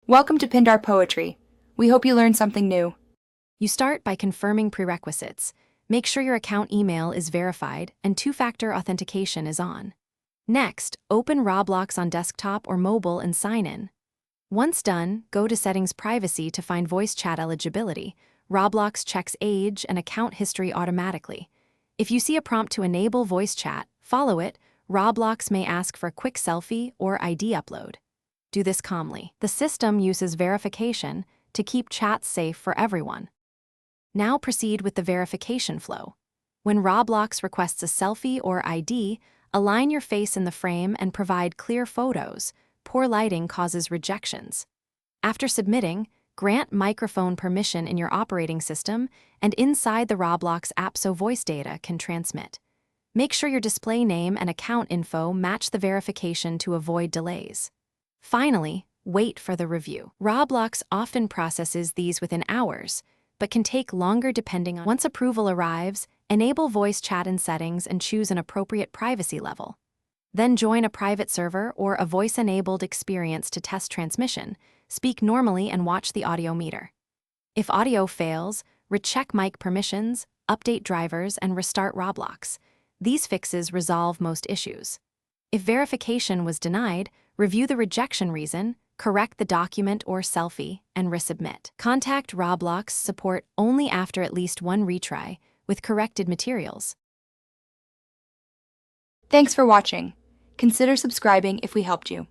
Welcome to Pindar Poetry. We hope you learned something new. You start by confirming prerequisites. Make sure your account email is verified and two-factor authentication is on. Next, open Roblox on desktop or mobile and sign in. Once done, go to Settings Privacy to find voice chat eligibility. Roblox checks age and account history automatically. If you see a prompt to enable voice chat, follow it. Roblox may ask for a quick selfie or ID upload. Do this calmly. The system uses verification to keep chats safe for everyone. Now proceed with the verification flow. When Roblox requests a selfie or ID, align your face in the frame and provide clear photos. Poor lighting causes rejections. After submitting, grant microphone permission in your operating system and inside the Roblox app so voice data can transmit. Make sure your display name and account info match the verification to avoid delays. Finally, wait for the review. Roblox often processes these within hours, but can take longer depending on. Once approval arrives, enable voice chat in settings and choose an appropriate privacy level. Then join a private server or a voice-enabled experience to test transmission. Speak normally and watch the audio meter. If audio fails, recheck mic permissions, update drivers, and restart Roblox. These fixes resolve most issues. If verification was denied, review the rejection reason, correct the document or selfie, and resubmit. Contact Roblox support only after at least one retry with corrected materials. Thanks for watching. Consider subscribing if we helped you.